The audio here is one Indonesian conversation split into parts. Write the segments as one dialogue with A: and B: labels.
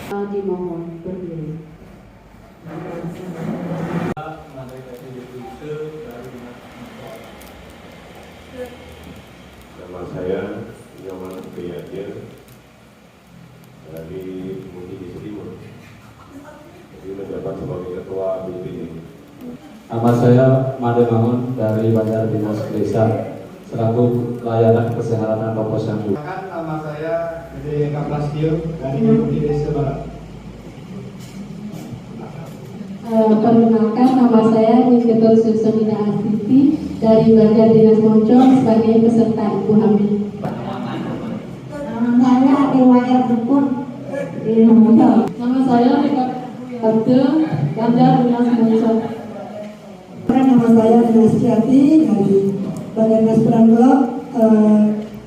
A: Dimohon berdiri.
B: Nama saya Nyoman Priyadir dari Mudi Desa Timur. Jadi menjabat sebagai ketua BPD.
C: Nama saya Made Mangun dari Banjar Dinas Desa selaku layanan kesehatan Posyandu.
D: Nama saya Gede Kaprastio dari Mudi Desa Barat.
A: Perkenalkan, nama saya Niketor Susunina Astiti dari Banjar Dinas Moncong sebagai peserta Ibu Hamil.
E: Nama saya Iwaya Dukun di Moncong.
A: Nama saya Rika Abdul, Banjar Dinas Moncong.
E: Nama saya Dinasiati dari Badan Dinas Perangkat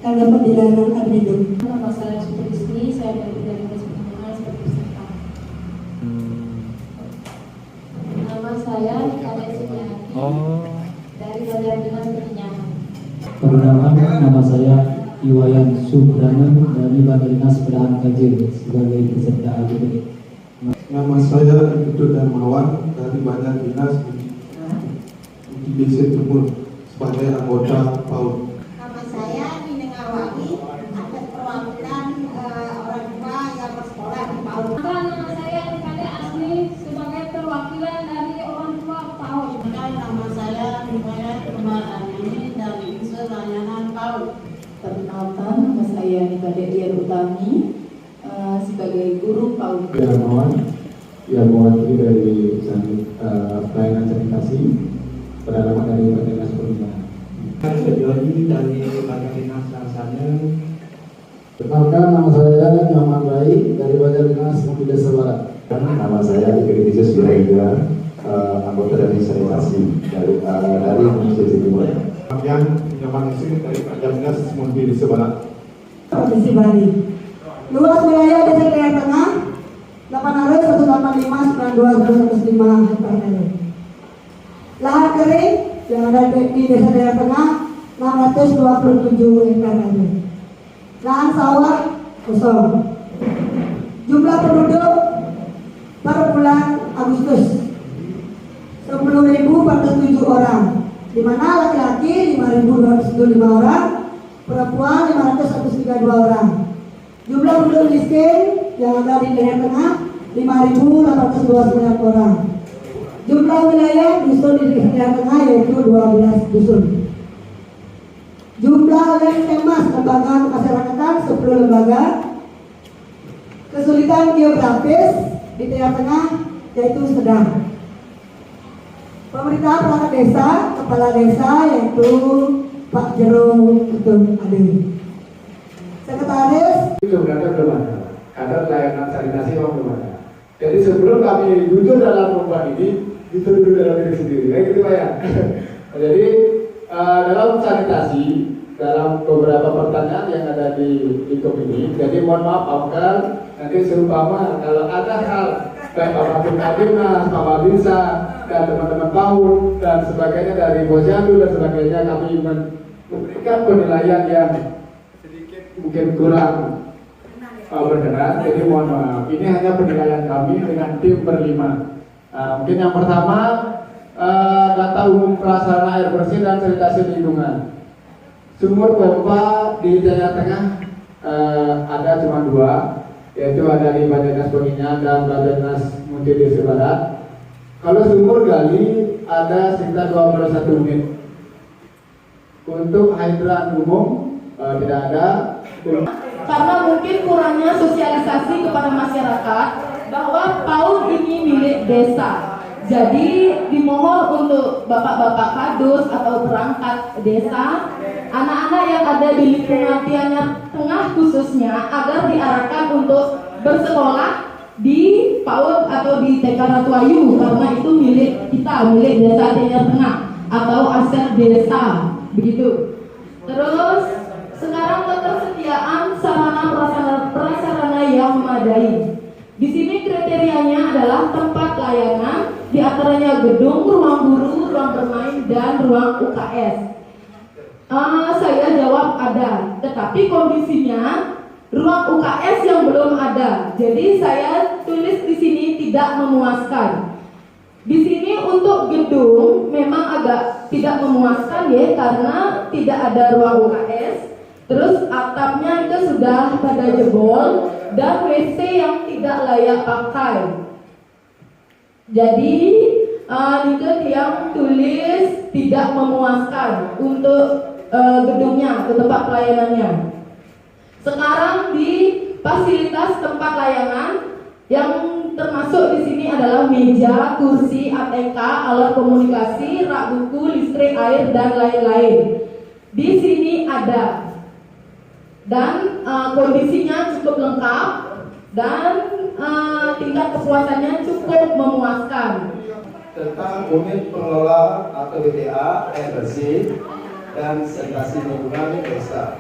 E: Karena Pembinaan Adminum.
A: Nama saya Sutrisni, saya dari Dinas Perhubungan sebagai peserta. Nama saya Nikade Sumiati dari Banjar Dinas Penyiaran.
C: Perkenalkan, nama saya Iwayan Subrana dari Banjar Dinas Pedaan Kajir sebagai peserta AGD.
D: Nama saya Ibtu Darmawan dari Banjar Dinas Mudi Desa Timur sebagai anggota PAUD.
E: Nama saya Nineng Awani, ada perwakilan orang tua yang bersekolah di PAUD.
A: Nama saya Nikade Asli sebagai perwakilan dari orang tua PAUD.
F: Nama saya Nibaya Umar Ani dari Unsur Layanan PAUD. Perkenalkan, nama saya Nikade Dian Utami sebagai guru PAUD.
C: Yang mewakili dari pelayanan sanitasi pedalaman dari Banjar Dinas Perhubungan.
D: Sejoli dari Badan Dinas Rasanya.
C: Perkenalkan, nama saya Nyoman Baik dari Banjar Dinas Mudi Desa Barat.
B: Nama saya Ignatius Juraida, anggota dari sanitasi dari Mudi Desa Timur.
D: Yang Nyoman Isri dari Banjar Dinas Mudi Desa Barat.
E: Provinsi Bali. Luas wilayah Desa Daerah Tengah 885.92.105 hektar RW. Lahan kering yang ada di Desa Daerah Tengah 627 hektar RW. Lahan sawah kosong. Jumlah penduduk per bulan Agustus 10.407 orang, di mana laki-laki 5.225 orang, perempuan 532 orang. Jumlah penduduk miskin yang ada di daerah tengah 5.829 orang. Jumlah wilayah dusun di daerah tengah yaitu 12 dusun. Jumlah Kemas lembaga kemasyarakatan 10 lembaga. Kesulitan geografis di daerah tengah yaitu sedang. Pemerintahan perangkat desa, kepala desa yaitu Pak Jero Ketum Ade. Sekretaris
C: Sebenarnya belum ada, karena layanan sanitasi memang belum ada. Jadi sebelum kami jujur dalam lomba ini, jujur dulu dalam diri sendiri, kayak gitu Pak ya. Jadi dalam sanitasi, dalam beberapa pertanyaan yang ada di ini, jadi mohon maaf Pak, nanti seumpama kalau ada hal baik Bapak Kadimnas, Bapak Binsa, dan teman-teman PAUD dan sebagainya dari Posyandu dan sebagainya, kami memberikan penilaian yang sedikit mungkin kurang berkenan, jadi mohon maaf. Ini hanya penilaian kami dengan tim berlima. Mungkin yang pertama data umum prasarana air bersih dan sanitasi lingkungan. Sumur pompa di daerah tengah ada cuma 2, yaitu ada di Banjar Dinas Penyiaran dan Banjar Dinas Mudi Desa Barat. Kalau sumur gali ada sekitar 21 unit. Untuk hidran umum tidak ada.
F: Karena mungkin kurangnya sosialisasi kepada masyarakat bahwa PAUD ini milik desa. Jadi dimohon untuk bapak-bapak kadus atau perangkat desa, anak-anak yang ada di lingkungan Tianyar Tengah khususnya agar diarahkan untuk bersekolah di PAUD atau di TK Ratuayu, karena itu milik kita, milik desa Tianyar Tengah atau aset desa, begitu. Terus sekarang ketersediaan sarana prasarana yang memadai. Di sini kriterianya adalah tempat layanan, diantaranya gedung, ruang guru, ruang bermain, dan ruang UKS. Saya jawab ada, tetapi kondisinya ruang UKS yang belum ada. Jadi saya tulis di sini tidak memuaskan. Di sini untuk gedung memang agak tidak memuaskan ya, karena tidak ada ruang UKS. Terus atapnya itu sudah pada jebol dan WC yang tidak layak pakai. Jadi itu yang tulis tidak memuaskan untuk gedungnya, ke tempat pelayanannya. Sekarang di fasilitas tempat layanan yang termasuk di sini adalah meja, kursi, ATK, alat komunikasi, rak buku, listrik, air, dan lain-lain. Di sini ada, dan kondisinya cukup lengkap dan tingkat kepuasannya cukup memuaskan.
C: Tentang unit pengelola atau WTA air bersih dan sanitasi lingkungan desa,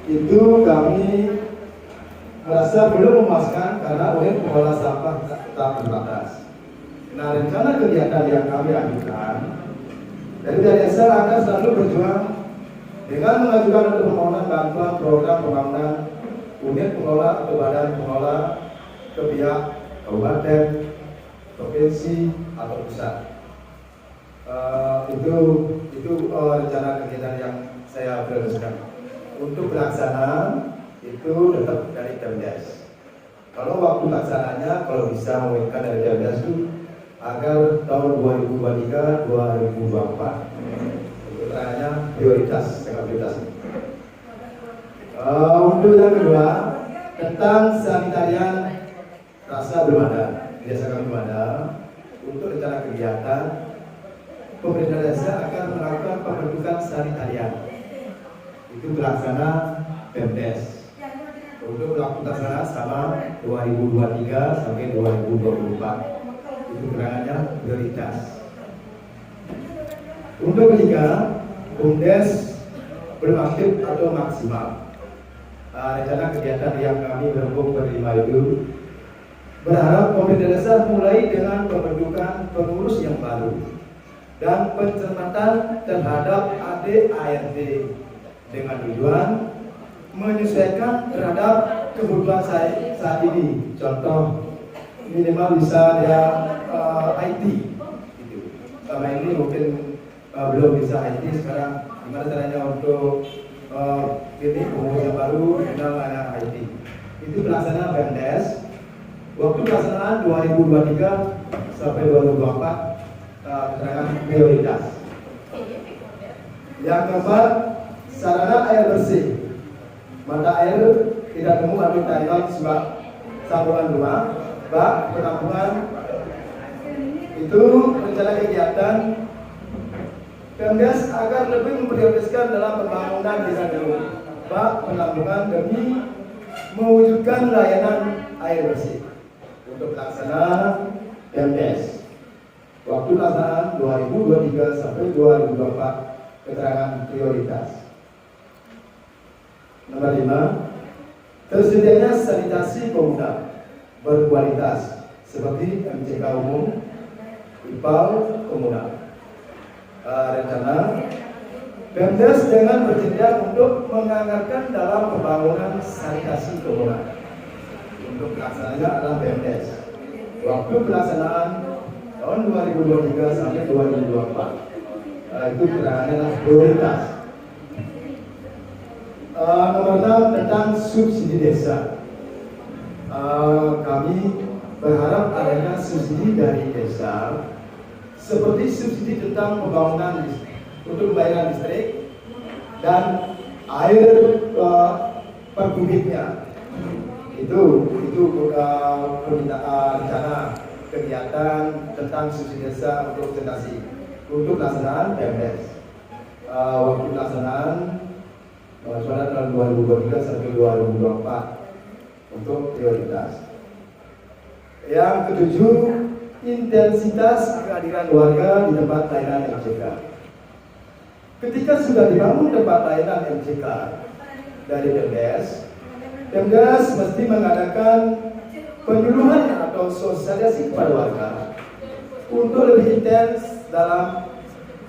C: itu kami merasa belum memuaskan karena unit pengelola sampah tak terbatas. Nah, rencana kegiatan yang kami ajukan dari desa akan selalu berjuang dengan mengajukan untuk permohonan bantuan program pembangunan unit pengelola atau badan pengelola ke pihak kabupaten, provinsi atau pusat. Itu rencana kegiatan yang saya prioritaskan. Untuk pelaksanaan itu tetap dari Pemdes. Kalau waktu pelaksananya, kalau bisa menginginkan dari Pemdes itu agar tahun 2023-2024 itu terangnya prioritas, sangat prioritas. Untuk yang kedua tentang sanitarian rasa belum ada, biasa kami belum ada. Untuk rencana kegiatan, pemerintah desa akan melakukan pembentukan sanitarian. Itu pelaksana Pemdes. Untuk pelaksana sama 2023 sampai 2024. Itu keterangannya prioritas. Untuk ketiga, Bumdes belum aktif atau maksimal. Rencana kegiatan yang kami berhubung berlima itu berharap pemerintah desa mulai dengan pembentukan pengurus yang baru dan pencermatan terhadap ADART dengan tujuan menyesuaikan terhadap kebutuhan saya saat ini. Contoh minimal bisa dia IT. Gitu. Selama ini mungkin belum bisa IT, sekarang gimana caranya untuk ini pengurus yang baru kenal IT. Itu pelaksanaan Pemdes. Waktu pelaksanaan 2023 sampai 2024 keterangan prioritas. Yang keempat, sarana air bersih. Mata air tidak temu atau tandang sebab sambungan rumah, bak penampungan. Itu rencana kegiatan Pemdes agar lebih memprioritaskan dalam pembangunan desa dulu, bak penampungan demi mewujudkan layanan air bersih. Untuk pelaksanaan Pemdes, waktu pelaksanaan 2023 sampai 2024 keterangan prioritas. Nomor 5, tersedianya sanitasi komunal berkualitas seperti MCK umum, IPAL komunal. Rencana Pemdes dengan berjenjang untuk menganggarkan dalam pembangunan sanitasi komunal. Untuk pelaksanaannya adalah Pemdes. Waktu pelaksanaan tahun 2023 sampai 2024. Itu keterangannya adalah prioritas. Nomor 6 tentang subsidi desa. Kami berharap adanya subsidi dari desa, seperti subsidi tentang pembangunan untuk pembayaran listrik dan air per kubiknya. Itu permintaan rencana kegiatan tentang subsidi desa untuk sanitasi untuk pelaksanaan Pemdes. Waktu pelaksanaan pada tahun 2023 sampai 2024 untuk prioritas. Yang ketujuh, intensitas kehadiran warga di tempat layanan MCK. Ketika sudah dibangun tempat layanan MCK dari Pemdes mesti mengadakan penyuluhan atau sosialisasi kepada warga untuk lebih intens dalam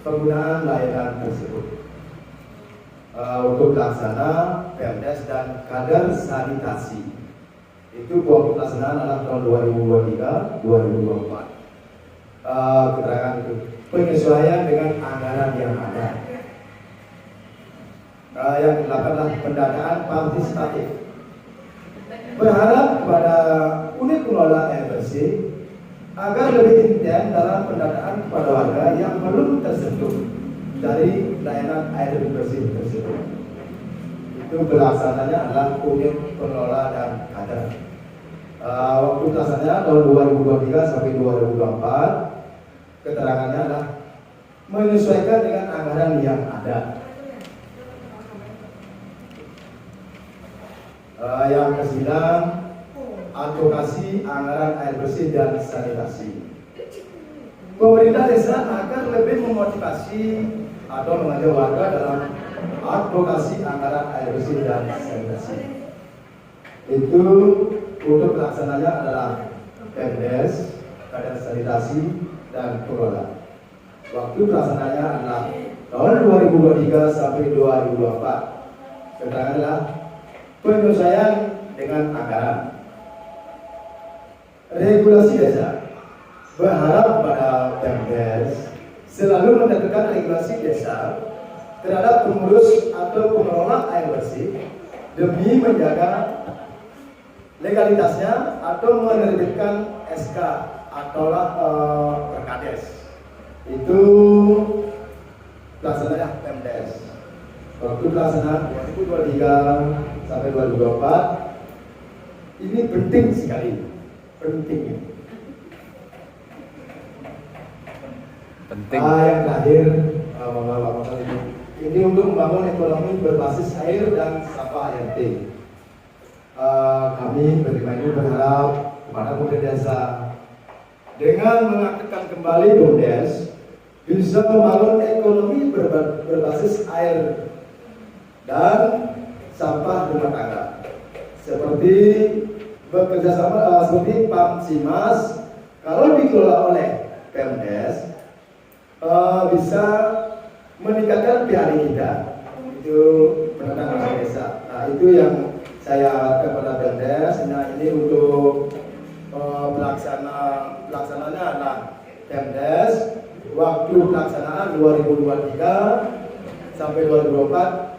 C: penggunaan layanan tersebut. untuk pelaksana PMDes dan kader sanitasi. Itu waktu pelaksanaan adalah tahun 2023-2024. Keterangan itu penyesuaian dengan anggaran yang ada. Yang ke-8 adalah pendanaan partisipatif. Berharap kepada unit pengelola air bersih agar lebih intens dalam pendanaan kepada warga yang belum tersentuh dari layanan air bersih tersebut. Itu pelaksananya adalah unit pengelola dan kader. Waktu pelaksananya tahun 2023 sampai 2024. Keterangannya adalah menyesuaikan dengan anggaran yang ada. Yang ke-9, advokasi anggaran air bersih dan sanitasi. Pemerintah desa agar lebih memotivasi atau mengajak warga dalam advokasi anggaran air bersih dan sanitasi. Itu untuk pelaksananya adalah PMDes, kader sanitasi dan pengelola. Waktu pelaksananya adalah tahun 2023 sampai 2024. Keterangan adalah penyesuaian dengan anggaran. Regulasi desa berharap pada PMDes selalu menegakkan regulasi desa terhadap pengurus atau pengelola air bersih demi menjaga legalitasnya atau menerbitkan SK atau perkades. Itu pelaksanaan PMDes. Waktu pelaksanaan 2023 sampai 2024 ini penting sekali, penting. Yang terakhir, ini untuk membangun ekonomi berbasis air dan sampah ART. Kami bagaimana berharap kepada pemuda desa dengan mengaktifkan kembali BUMDes bisa membangun ekonomi berbasis air dan sampah rumah tangga seperti bekerja sama seperti PAMSIMAS. Kalau dikelola oleh PMDes bisa meningkatkan PHD kita, itu penanganan desa. Nah, itu yang saya kepada PMDes. Nah, ini untuk pelaksananya adalah PMDes. Waktu pelaksanaan 2023 sampai 2024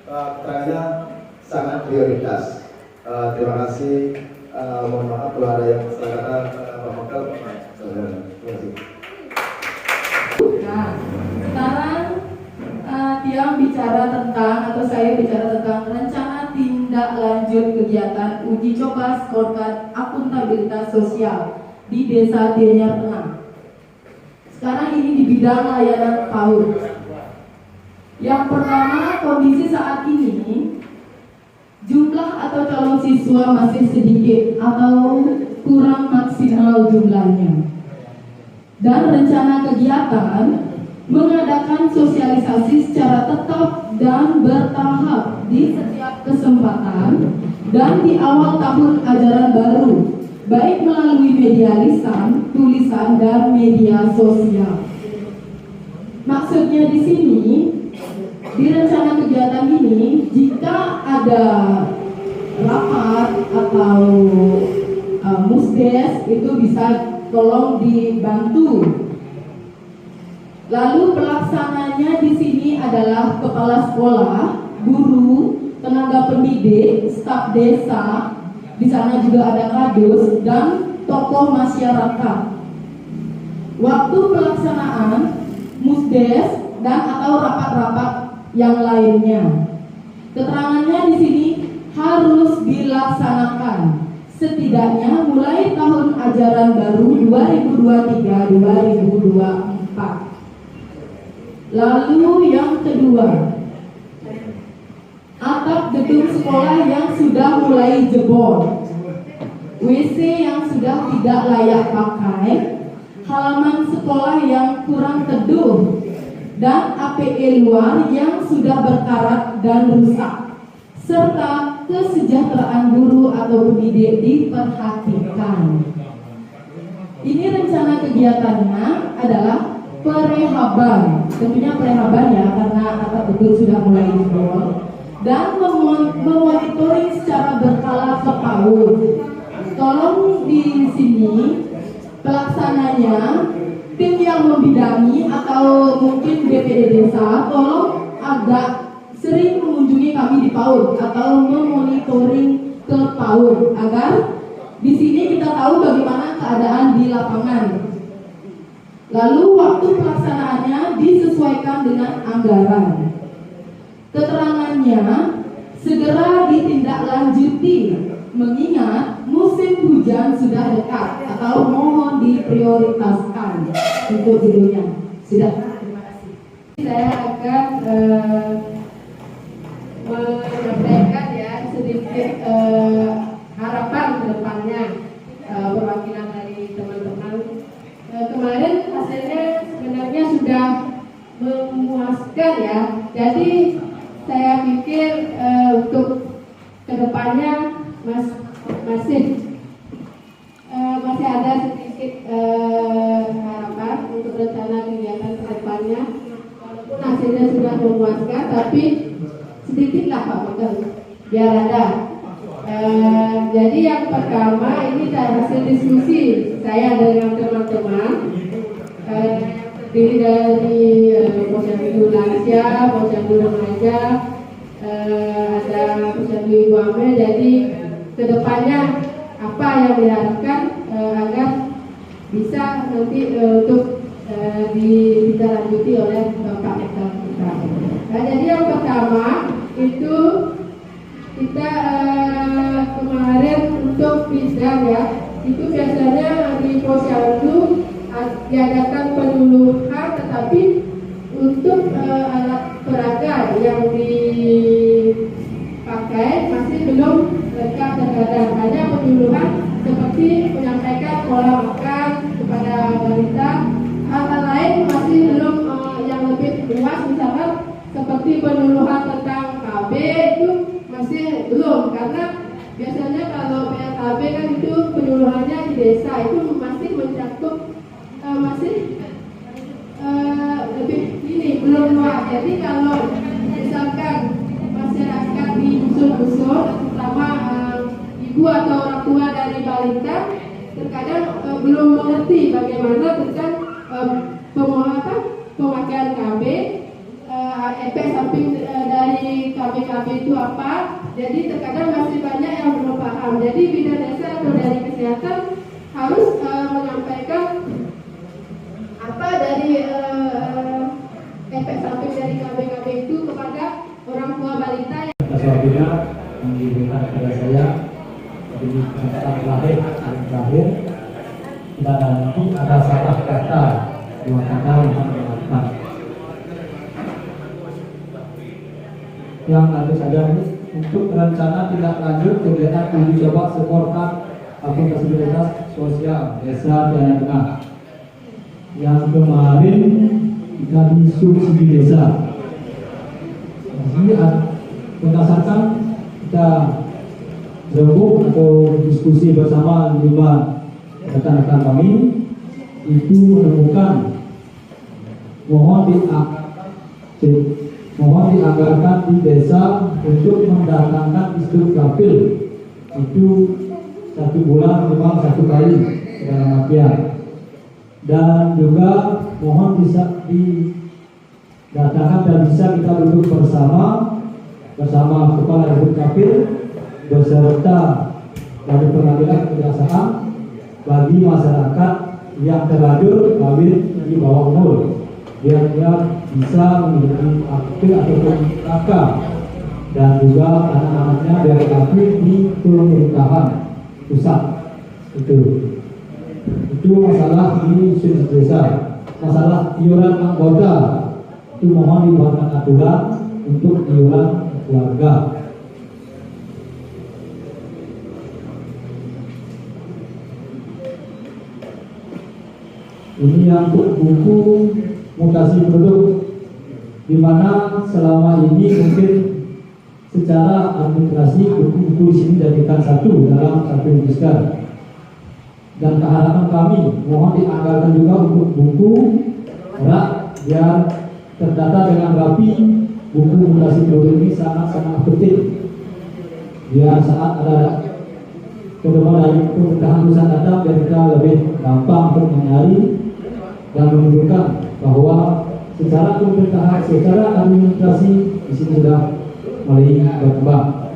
C: keterangannya sangat prioritas. Terima kasih. Mohon maaf kalau ada yang salah kata Pak Mokal. Terima kasih.
F: Nah, sekarang Tiang bicara tentang atau saya bicara tentang rencana tindak lanjut kegiatan uji coba scorecard akuntabilitas sosial di Desa Tianyar Tengah. Sekarang ini di bidang layanan PAUD. Yang pertama, kondisi saat ini jumlah atau calon siswa masih sedikit atau kurang maksimal jumlahnya. Dan rencana kegiatan mengadakan sosialisasi secara tetap dan bertahap di setiap kesempatan dan di awal tahun ajaran baru, baik melalui media lisan, tulisan, dan media sosial. Maksudnya di sini, di rencana kegiatan ini, jika ada rapat atau musdes itu bisa tolong dibantu. Lalu pelaksananya di sini adalah kepala sekolah, guru, tenaga pendidik, staf desa. Di sana juga ada kadus dan tokoh masyarakat. Waktu pelaksanaan musdes dan atau rapat-rapat yang lainnya. Keterangannya di sini harus dilaksanakan setidaknya mulai tahun ajaran baru 2023-2024. Lalu yang kedua, atap gedung sekolah yang sudah mulai jebol, WC yang sudah tidak layak pakai, halaman sekolah yang kurang teduh, dan APE luar yang sudah berkarat dan rusak, serta kesejahteraan guru atau pendidik diperhatikan. Ini rencana kegiatannya adalah perehaban, tentunya perehaban ya, karena kata betul sudah mulai jebol, dan memonitoring secara berkala per tahun. Tolong di sini pelaksananya, tim yang membidangi atau mungkin BPD desa, tolong agak sering mengunjungi kami di PAUD atau memonitoring ke PAUD agar di sini kita tahu bagaimana keadaan di lapangan. Lalu waktu pelaksanaannya disesuaikan dengan anggaran. Keterangannya segera ditindaklanjuti mengingat musim hujan sudah dekat atau mohon diprioritaskan untuk judulnya. Sudah. Terima kasih.
A: Saya akan menyampaikan ya sedikit harapan ke depannya, perwakilan dari teman-teman. Kemarin hasilnya sebenarnya sudah memuaskan ya. Jadi saya pikir untuk kedepannya masih ada sedikit harapan untuk rencana kegiatan kedepannya. Walaupun hasilnya sudah memuaskan, tapi sedikitlah Pak Betul, biar ada. Jadi yang pertama ini dari hasil diskusi saya dengan teman-teman, terdiri dari posyandu lansia, posyandu remaja, ada posyandu ibu hamil. Jadi kedepannya apa yang diharapkan agar bisa nanti untuk ditindaklanjuti oleh Bapak Rektor kita. Nah, jadi yang pertama itu kita kemarin untuk bidang ya, itu biasanya di posyandu diadakan penyuluhan, tetapi untuk alat peraga yang dipakai masih belum lengkap terkadang. Hanya penyuluhan seperti menyampaikan pola makan kepada balita. Hal lain masih belum yang lebih luas, misalkan seperti penyuluhan tentang KB itu masih belum, karena biasanya kalau PLKB kan itu penyuluhannya di desa itu masih mencakup lebih ini belum luas. Jadi kalau misalkan masyarakat di dusun-dusun, terutama ibu atau orang tua dari balita, terkadang belum mengerti bagaimana tentang pemakaian KB, efek samping dari KB itu apa. Jadi terkadang masih banyak yang belum paham. Jadi bidan desa atau dari kesehatan harus menyampaikan apa dari efek samping dari KB itu kepada orang tua balita.
G: Selanjutnya yang diberikan kepada saya di terakhir tidak nanti ada salah kata, dua kata yang mengatakan yang nanti saja ini untuk rencana tindak lanjut kegiatan uji coba skorkan akuntabilitas sosial desa Tiana Tengah yang kemarin kita di subsidi desa. Jadi berdasarkan kita rembuk atau diskusi bersama 5 rekan-rekan kami itu menemukan mohon dianggarkan di desa untuk mendatangkan Instrukapil itu 1 bulan memang 1 kali dalam artian, dan juga mohon bisa didatangkan dan bisa kita duduk bersama kepala Instrukapil beserta dari pengadilan kejaksaan bagi masyarakat yang terlanjur kawin di bawah umur, biar dia bisa memiliki akte ataupun KK, dan juga anak-anaknya biar kawin di pemerintahan pusat. Itu masalah di subsidi desa. Masalah iuran anggota itu mohon dibuatkan aturan untuk iuran keluarga. Ini yang untuk buku mutasi produk, di mana selama ini mungkin secara administrasi buku-buku di sini dijadikan satu dalam satu register. Dan keharapan kami mohon dianggarkan juga untuk buku rak biar terdata dengan rapi. Buku mutasi produk ini sangat-sangat penting biar saat ada pedoman dari pemerintahan pusat datang biar kita lebih gampang untuk mencari dan menunjukkan bahwa secara pemerintahan, secara administrasi di sini sudah mulai berkembang.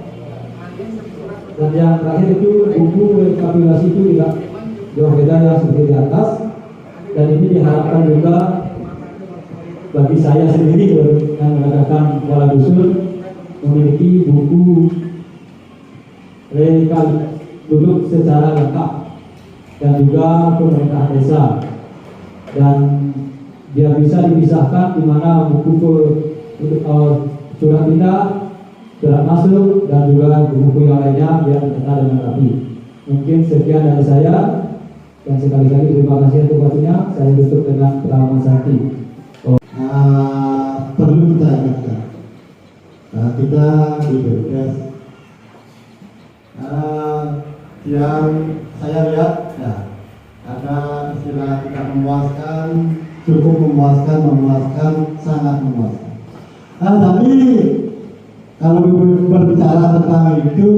G: Dan yang terakhir itu buku rekapitulasi itu tidak jauh beda yang seperti di atas, dan ini diharapkan juga bagi saya sendiri yang mengadakan Kuala Dusun memiliki buku rekapitulasi duduk secara lengkap dan juga pemerintahan desa, dan biar bisa dipisahkan di mana buku surat pindah, surat masuk, dan juga buku yang lainnya biar tertata dengan rapi. Mungkin sekian dari saya, dan sekali lagi terima kasih atas waktunya. Saya tutup dengan Rahman Sakti.
H: Perlu kita ingatkan, kita di BPS yang saya lihat ya ada istilah tidak memuaskan, cukup memuaskan, sangat memuaskan. Tapi kalau berbicara tentang itu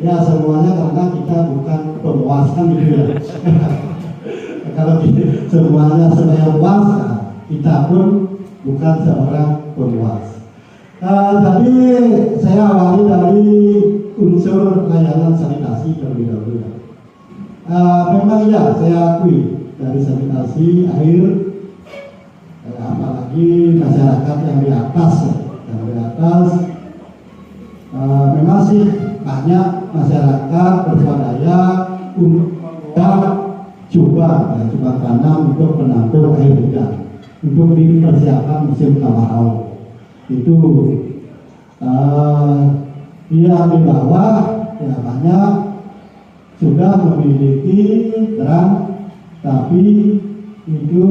H: ya semuanya karena kita bukan pemuaskan gitu ya. Kalau semuanya supaya puas, kita pun bukan seorang pemuas. Tapi saya awali dari unsur layanan sanitasi terlebih dahulu. Memang ya saya akui dari sanitasi air, apalagi masyarakat yang di atas, memang sih banyak masyarakat bersuadaya untuk jubah tanam untuk menampung air hujan untuk dipersiapkan musim kemarau. Itu yang di bawah ya banyak sudah memiliki drum, tapi itu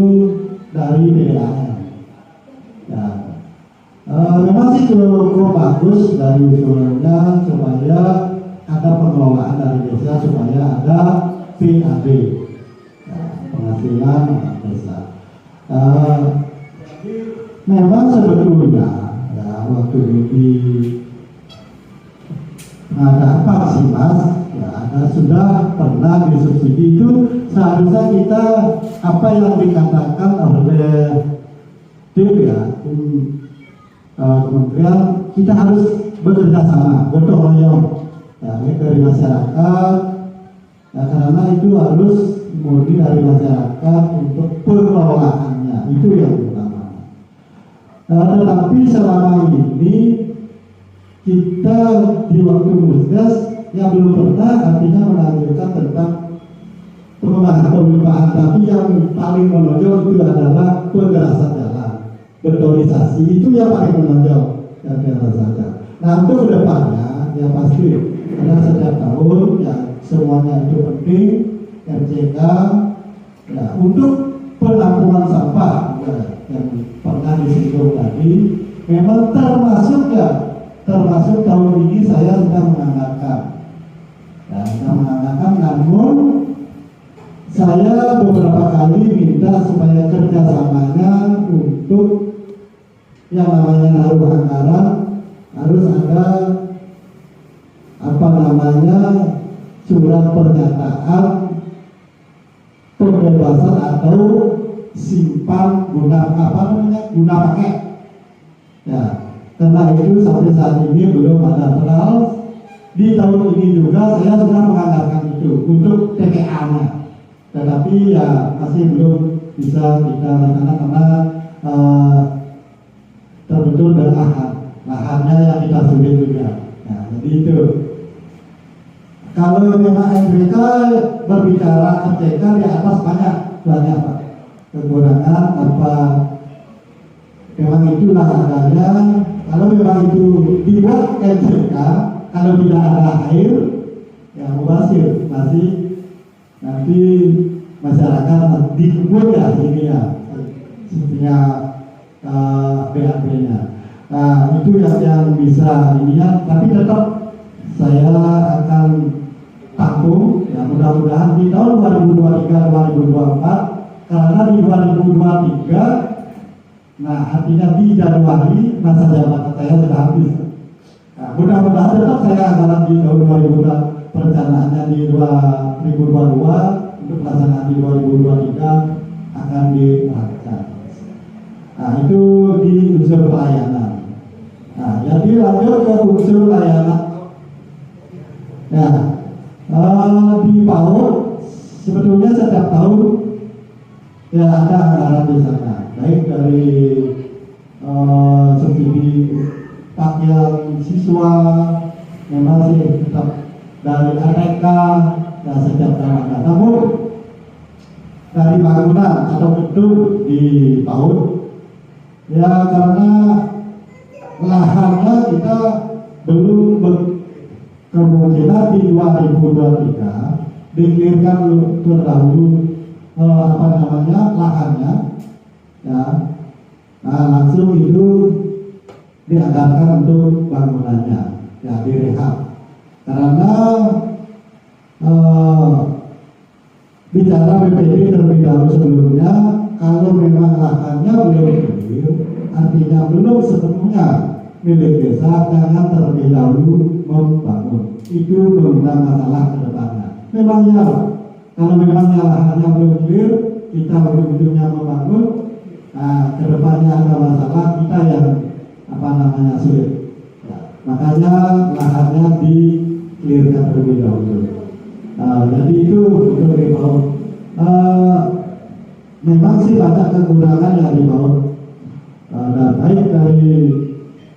H: dari PDAM. Ya, memang sih cukup bagus dari usulannya supaya ada pengelolaan dari desa, supaya ada PAD, ya, penghasilan desa. Memang sebetulnya ya waktu di ada vaksin mas, ya ada sudah pernah disubsidi, itu seharusnya kita apa yang dikatakan oleh tim ya kementerian, kita harus bekerja sama, gotong royong ya, dari masyarakat ya, karena itu harus murni dari masyarakat untuk pengelolaannya, itu yang utama. Tetapi selama ini kita di waktu Musdes yang belum pernah artinya melanjutkan tentang pengembangan pemeliharaan, tapi yang paling menonjol itu adalah penggerasan jalan, betonisasi, itu yang paling menonjol yang saya rasakan. Nah untuk kedepannya ya pasti karena setiap tahun ya semuanya itu penting, RCK ya untuk penampungan sampah ya, yang pernah disinggung tadi, memang termasuk tahun ini saya sedang menganggarkan, namun saya beberapa kali minta supaya kerjasamanya untuk yang namanya naruh anggaran harus ada surat pernyataan pembebasan atau simpan guna pakai ya. Karena itu sampai saat ini belum ada draft. Di tahun ini juga saya sudah menganggarkan itu untuk TPA-nya, tetapi ya masih belum bisa kita laksanakan karena terbentur dengan lahannya yang kita sulit juga. Nah, jadi itu. Kalau memang MBK berbicara RCK di atas banyak Pak kekurangan apa, memang itulah adanya. Kalau memang itu dibuat MCK, kalau tidak ada air, ya mubazir, masih nanti masyarakat dikubur ya ini ya, sepertinya BAP-nya. Nah itu yang bisa ininya, tapi tetap saya akan tampung, ya mudah-mudahan di tahun 2023-2024 karena di 2023, nah artinya di Januari masa jabatan saya sudah habis. Nah, mudah-mudahan tetap saya dalam di tahun 2000 perencanaannya di 2022 untuk pelaksanaan di 2023 akan dilakukan. Nah itu di unsur pelayanan. Nah jadi lanjut ke unsur layanan. Ya, di PAUD sebetulnya setiap tahun ya ada anggaran di sana, baik dari subsidi pakaian siswa, memang sih tetap dari ATK dan setiap tahun ada. Namun dari bangunan atau gedung di PAUD ya karena lahannya kita belum kemungkinan di 2023 dikelirkan terdahulu lahannya ya, nah langsung itu dianggarkan untuk bangunannya ya direhab karena bicara BPD terlebih dahulu sebelumnya, kalau memang lahannya belum clear, artinya belum sepenuhnya milik desa, jangan terlebih dahulu membangun. Itu mengundang masalah ke depannya. Memangnya, kalau memangnya lahannya belum clear, kita ujung-ujungnya membangun, nah ke depannya ada masalah, kita yang sulit. Ya, makanya lahannya di-clearkan terlebih dahulu. Jadi itu untuk di PAUD. Memang sih banyak kekurangan yang di PAUD. Dan baik dari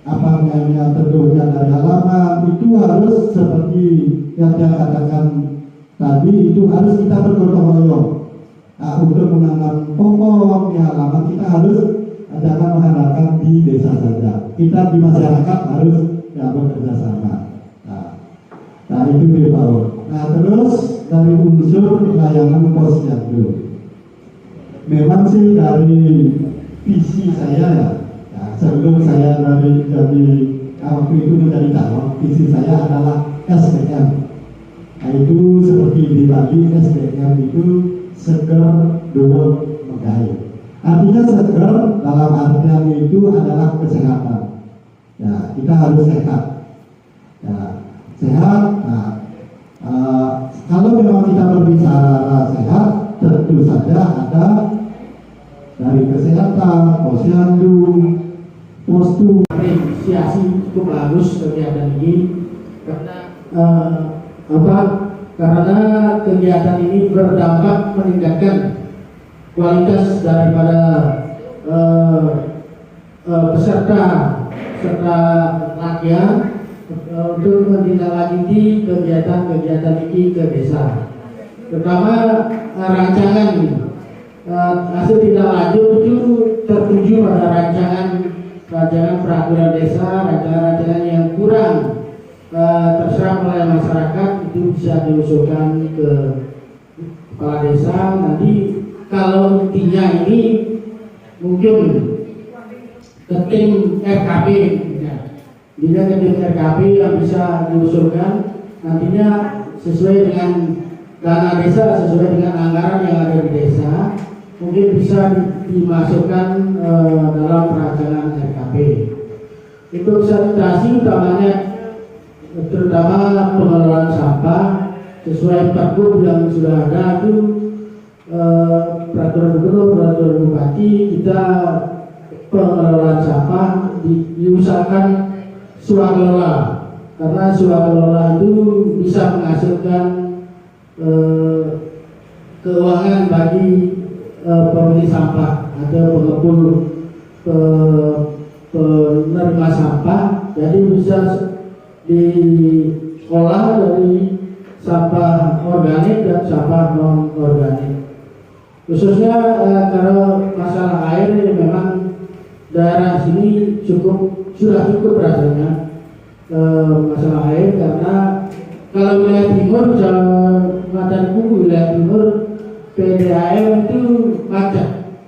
H: tentunya dari halaman itu harus seperti yang saya katakan tadi, itu harus kita bergotong royong. Untuk menanam pokok di halaman kita harus jangan mengandalkan di desa saja. Kita di masyarakat harus bekerja sama. Nah itu di PAUD. Nah terus dari unsur layanan posyandu, memang sih dari visi saya ya sebelum saya dari waktu itu menjadi calon, visi saya adalah SDM. Nah itu seperti di Bali, SDM itu seger dua megahir. Artinya seger dalam artian itu adalah kesehatan. Ya kita harus sehat. Ya sehat. Nah, kalau memang kita berbicara sehat, tentu saja ada dari kesehatan, posyandu, postur.
I: Apresiasi cukup bagus kegiatan ini karena karena kegiatan ini berdampak meningkatkan kualitas daripada peserta latihan untuk menindaklanjuti kegiatan ini ke desa. Pertama, rancangan hasil tindak lanjut itu tertuju pada rancangan peraturan desa, rancangan yang kurang terserap oleh masyarakat itu bisa diusulkan ke kepala desa. Nanti kalau intinya ini mungkin ke tim RKP. Dia ke RKP yang bisa diusulkan nantinya sesuai dengan dana desa, sesuai dengan anggaran yang ada di desa, mungkin bisa dimasukkan dalam perancangan RKP. Itu sanitasi utamanya, terutama pengelolaan sampah sesuai pergub yang sudah ada itu peraturan gubernur, peraturan bupati, kita pengelolaan sampah diusahakan swakelola, karena swakelola itu bisa menghasilkan keuangan bagi pemilik sampah atau pengepul penerima sampah. Jadi bisa diolah dari sampah organik dan sampah non organik. Khususnya kalau masalah air ini memang daerah sini sudah cukup rasanya masalah air, karena kalau wilayah timur, Kecamatan Kuku, wilayah timur PDAM itu macet.